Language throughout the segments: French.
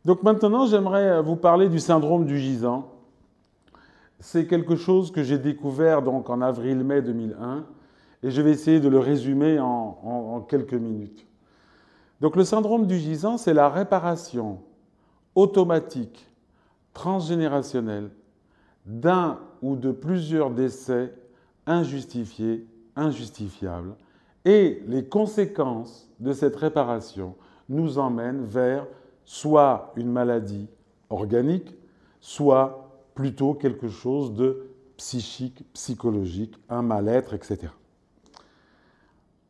Donc maintenant, j'aimerais vous parler du syndrome du gisant. C'est quelque chose que j'ai découvert donc en avril-mai 2001 et je vais essayer de le résumer en quelques minutes. Donc le syndrome du gisant, c'est la réparation automatique, transgénérationnelle, d'un ou de plusieurs décès injustifiés, injustifiables. Et les conséquences de cette réparation nous emmènent vers soit une maladie organique, soit plutôt quelque chose de psychique, psychologique, un mal-être, etc.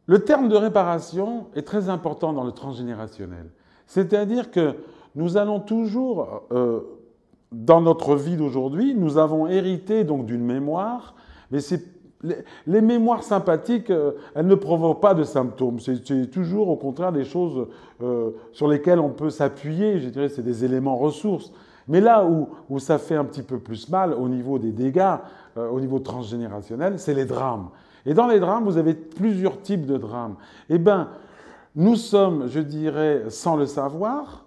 Le terme de réparation est très important dans le transgénérationnel. C'est-à-dire que nous allons toujours, dans notre vie d'aujourd'hui, nous avons hérité donc d'une mémoire, mais les mémoires sympathiques, elles ne provoquent pas de symptômes. C'est toujours, au contraire, des choses sur lesquelles on peut s'appuyer. Je dirais c'est des éléments ressources. Mais là où ça fait un petit peu plus mal au niveau des dégâts, au niveau transgénérationnel, c'est les drames. Et dans les drames, vous avez plusieurs types de drames. Eh bien, nous sommes, je dirais, sans le savoir,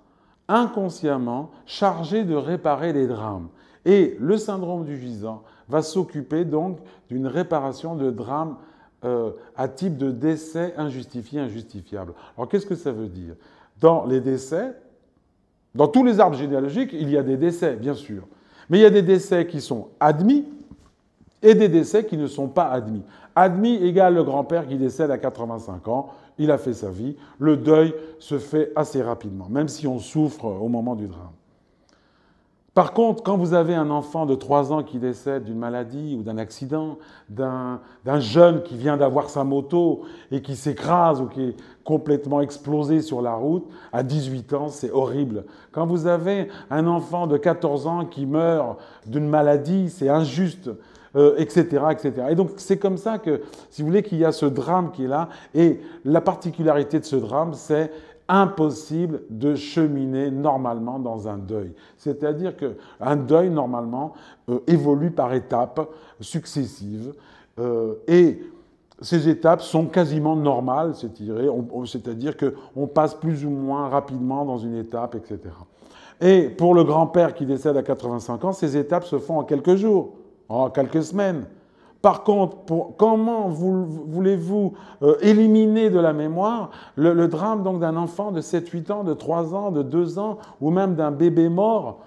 inconsciemment chargés de réparer les drames. Et le syndrome du gisant va s'occuper donc d'une réparation de drames à type de décès injustifié, injustifiable. Alors qu'est-ce que ça veut dire? Dans les décès, dans tous les arbres généalogiques, il y a des décès, bien sûr. Mais il y a des décès qui sont admis et des décès qui ne sont pas admis. Admis égale le grand-père qui décède à 85 ans, il a fait sa vie, le deuil se fait assez rapidement, même si on souffre au moment du drame. Par contre, quand vous avez un enfant de 3 ans qui décède d'une maladie ou d'un accident, d'un jeune qui vient d'avoir sa moto et qui s'écrase ou qui est complètement explosé sur la route, à 18 ans, c'est horrible. Quand vous avez un enfant de 14 ans qui meurt d'une maladie, c'est injuste, etc., etc. Et donc, c'est comme ça que, si vous voulez, qu'il y a ce drame qui est là. Et la particularité de ce drame, c'est impossible de cheminer normalement dans un deuil. C'est-à-dire qu'un deuil, normalement, évolue par étapes successives. Et ces étapes sont quasiment normales, c'est-à-dire qu'on passe plus ou moins rapidement dans une étape, etc. Et pour le grand-père qui décède à 85 ans, ces étapes se font en quelques jours, en quelques semaines. Par contre, comment voulez-vous éliminer de la mémoire le drame donc d'un enfant de 7-8 ans, de 3 ans, de 2 ans, ou même d'un bébé mort?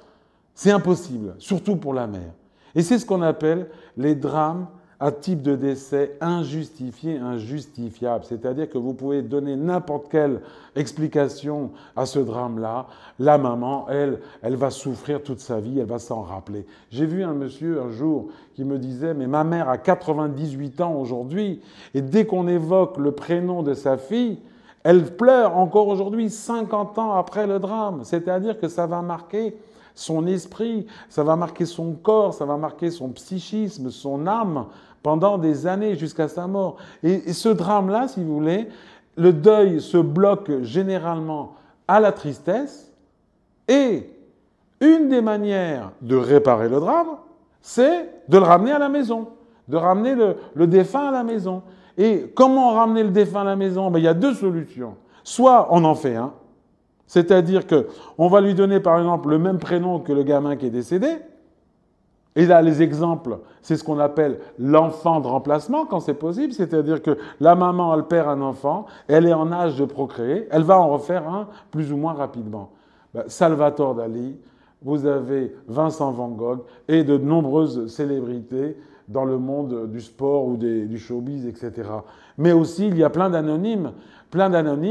C'est impossible, surtout pour la mère. Et c'est ce qu'on appelle les drames à type de décès injustifié, injustifiable. C'est-à-dire que vous pouvez donner n'importe quelle explication à ce drame-là. La maman, elle va souffrir toute sa vie, elle va s'en rappeler. J'ai vu un monsieur un jour qui me disait « Mais ma mère a 98 ans aujourd'hui, et dès qu'on évoque le prénom de sa fille, elle pleure encore aujourd'hui, 50 ans après le drame. » C'est-à-dire que ça va marquer son esprit, ça va marquer son corps, ça va marquer son psychisme, son âme pendant des années jusqu'à sa mort. Et ce drame-là, si vous voulez, le deuil se bloque généralement à la tristesse et une des manières de réparer le drame, c'est de le ramener à la maison, de ramener le défunt à la maison. Et comment ramener le défunt à la maison? Ben, il y a deux solutions. Soit on en fait un, c'est-à-dire qu'on va lui donner, par exemple, le même prénom que le gamin qui est décédé. Et là, les exemples, c'est ce qu'on appelle l'enfant de remplacement, quand c'est possible. C'est-à-dire que la maman, elle perd un enfant, elle est en âge de procréer, elle va en refaire un plus ou moins rapidement. Salvatore Dali, vous avez Vincent Van Gogh et de nombreuses célébrités dans le monde du sport ou du showbiz, etc. Mais aussi, il y a plein d'anonymes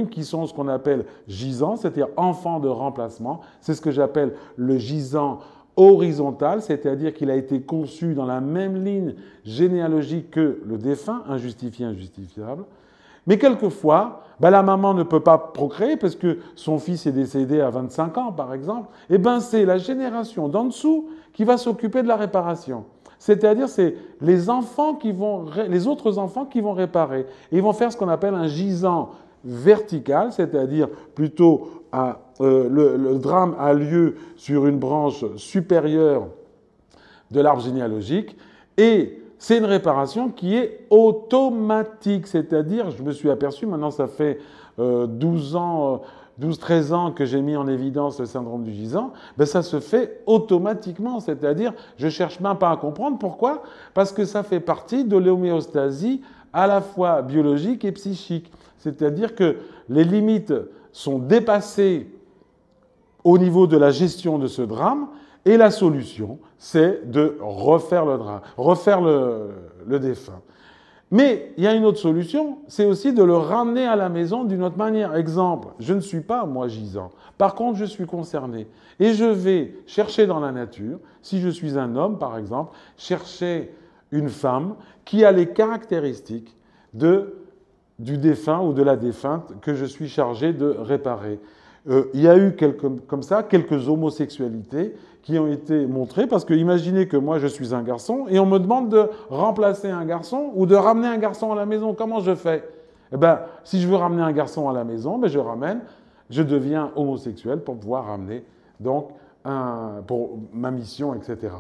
qui sont ce qu'on appelle gisants, c'est-à-dire enfants de remplacement. C'est ce que j'appelle le gisant horizontal, c'est-à-dire qu'il a été conçu dans la même ligne généalogique que le défunt, injustifié, injustifiable. Mais quelquefois, la maman ne peut pas procréer parce que son fils est décédé à 25 ans, par exemple. Et bien, c'est la génération d'en dessous qui va s'occuper de la réparation. C'est-à-dire, c'est les autres enfants qui vont réparer. Et ils vont faire ce qu'on appelle un gisant vertical, c'est-à-dire plutôt le drame a lieu sur une branche supérieure de l'arbre généalogique et c'est une réparation qui est automatique, c'est-à-dire, je me suis aperçu, maintenant ça fait 12 ans 12-13 ans que j'ai mis en évidence le syndrome du gisant, ben ça se fait automatiquement, c'est-à-dire je ne cherche même pas à comprendre. Pourquoi? Parce que ça fait partie de l'homéostasie à la fois biologique et psychique. C'est-à-dire que les limites sont dépassées au niveau de la gestion de ce drame, et la solution, c'est de refaire le drame, refaire le défunt. Mais il y a une autre solution, c'est aussi de le ramener à la maison d'une autre manière. Exemple, je ne suis pas, moi, gisant. Par contre, je suis concerné. Et je vais chercher dans la nature, si je suis un homme, par exemple, chercher une femme qui a les caractéristiques du défunt ou de la défunte que je suis chargé de réparer. Il y a eu comme ça quelques homosexualités qui ont été montrées, parce que imaginez que moi je suis un garçon et on me demande de remplacer un garçon ou de ramener un garçon à la maison. Comment je fais? Eh ben, si je veux ramener un garçon à la maison, ben je deviens homosexuel pour pouvoir ramener donc pour ma mission, etc.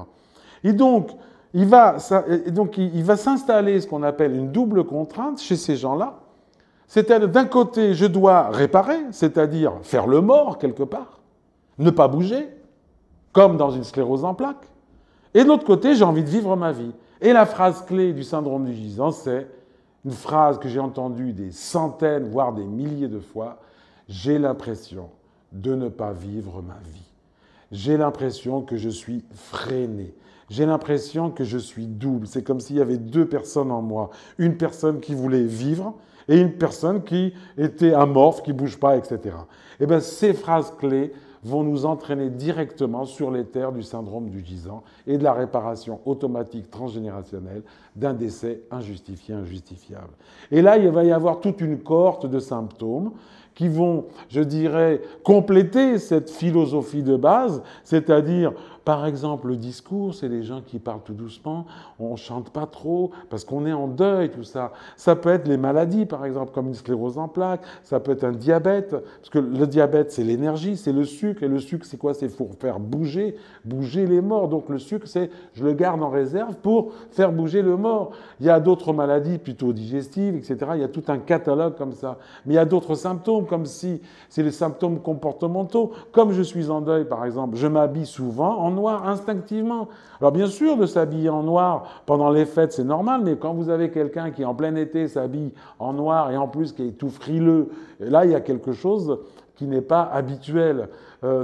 Et donc il va s'installer ce qu'on appelle une double contrainte chez ces gens-là. C'est-à-dire, d'un côté, je dois réparer, c'est-à-dire faire le mort quelque part, ne pas bouger, comme dans une sclérose en plaques. Et de l'autre côté, j'ai envie de vivre ma vie. Et la phrase clé du syndrome du gisant, c'est une phrase que j'ai entendue des centaines, voire des milliers de fois. J'ai l'impression de ne pas vivre ma vie. J'ai l'impression que je suis freiné. J'ai l'impression que je suis double. C'est comme s'il y avait deux personnes en moi. Une personne qui voulait vivre et une personne qui était amorphe, qui ne bouge pas, etc. Eh bien, ces phrases clés vont nous entraîner directement sur les terres du syndrome du gisant et de la réparation automatique transgénérationnelle d'un décès injustifié, injustifiable. Et là, il va y avoir toute une cohorte de symptômes qui vont, je dirais, compléter cette philosophie de base, c'est-à-dire, par exemple, le discours, c'est les gens qui parlent tout doucement, on ne chante pas trop, parce qu'on est en deuil, tout ça. Ça peut être les maladies, par exemple, comme une sclérose en plaques, ça peut être un diabète, parce que le diabète, c'est l'énergie, c'est le sucre, et le sucre, c'est quoi? C'est pour faire bouger les morts. Donc le sucre, c'est, je le garde en réserve pour faire bouger le mort. Il y a d'autres maladies plutôt digestives, etc. Il y a tout un catalogue comme ça. Mais il y a d'autres symptômes, comme si c'est les symptômes comportementaux. Comme je suis en deuil, par exemple, je m'habille souvent en noir, instinctivement. Alors bien sûr, de s'habiller en noir pendant les fêtes, c'est normal, mais quand vous avez quelqu'un qui, en plein été, s'habille en noir et en plus qui est tout frileux, et là, il y a quelque chose qui n'est pas habituel.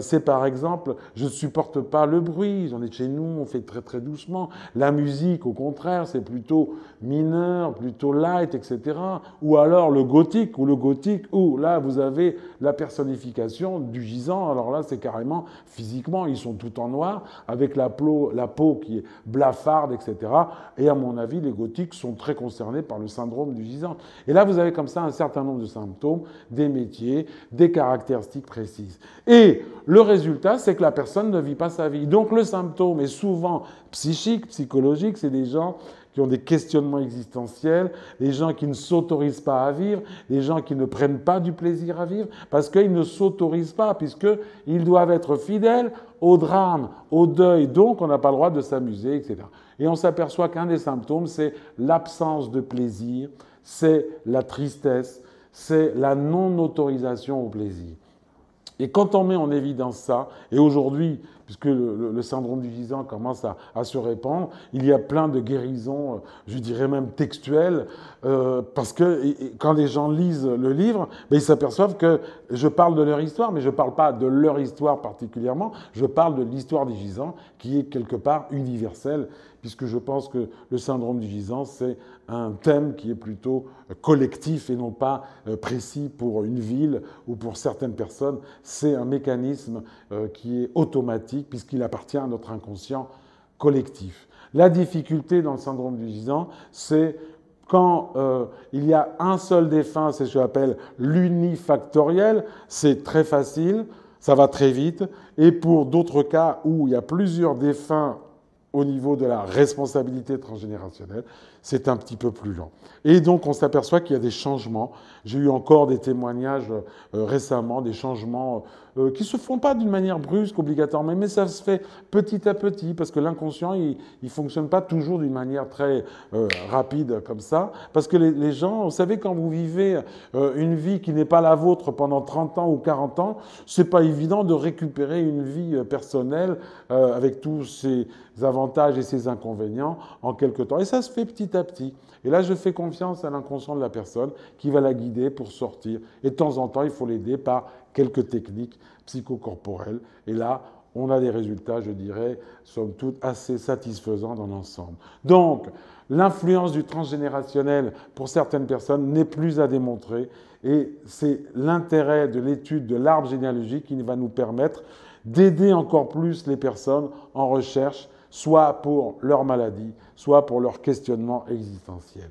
C'est par exemple, je ne supporte pas le bruit, on est chez nous, on fait très très doucement. La musique, au contraire, c'est plutôt mineur, plutôt light, etc. Ou alors le gothique, où là vous avez la personnification du gisant. Alors là, c'est carrément physiquement, ils sont tout en noir, avec la peau qui est blafarde, etc. Et à mon avis, les gothiques sont très concernés par le syndrome du gisant. Et là, vous avez comme ça un certain nombre de symptômes, des métiers, des caractéristiques précises. Et le résultat, c'est que la personne ne vit pas sa vie. Donc le symptôme est souvent psychique, psychologique, c'est des gens qui ont des questionnements existentiels, des gens qui ne s'autorisent pas à vivre, des gens qui ne prennent pas du plaisir à vivre, parce qu'ils ne s'autorisent pas, puisqu'ils doivent être fidèles au drame, au deuil, donc on n'a pas le droit de s'amuser, etc. Et on s'aperçoit qu'un des symptômes, c'est l'absence de plaisir, c'est la tristesse, c'est la non-autorisation au plaisir. Et quand on met en évidence ça, et aujourd'hui, puisque le syndrome du gisant commence à se répandre, il y a plein de guérisons, je dirais même textuelles, parce que quand les gens lisent le livre, ben, ils s'aperçoivent que je parle de leur histoire, mais je ne parle pas de leur histoire particulièrement, je parle de l'histoire des gisants, qui est quelque part universelle, puisque je pense que le syndrome du gisant, c'est un thème qui est plutôt collectif et non pas précis pour une ville ou pour certaines personnes. C'est un mécanisme qui est automatique puisqu'il appartient à notre inconscient collectif. La difficulté dans le syndrome du gisant, c'est quand il y a un seul défunt, c'est ce que j'appelle l'unifactoriel, c'est très facile, ça va très vite. Et pour d'autres cas où il y a plusieurs défunts au niveau de la responsabilité transgénérationnelle, c'est un petit peu plus lent. Et donc, on s'aperçoit qu'il y a des changements. J'ai eu encore des témoignages récemment, des changements qui ne se font pas d'une manière brusque obligatoirement, mais ça se fait petit à petit, parce que l'inconscient, il ne fonctionne pas toujours d'une manière très rapide comme ça, parce que les gens, vous savez, quand vous vivez une vie qui n'est pas la vôtre pendant 30 ans ou 40 ans, c'est pas évident de récupérer une vie personnelle avec tous ses avantages et ses inconvénients en quelque temps. Et ça se fait petit à petit. Et là, je fais confiance à l'inconscient de la personne qui va la guider pour sortir. Et de temps en temps, il faut l'aider par quelques techniques psychocorporelles. Et là, on a des résultats, je dirais, somme toute, assez satisfaisants dans l'ensemble. Donc, l'influence du transgénérationnel pour certaines personnes n'est plus à démontrer. Et c'est l'intérêt de l'étude de l'arbre généalogique qui va nous permettre d'aider encore plus les personnes en recherche, soit pour leur maladie, soit pour leur questionnement existentiel.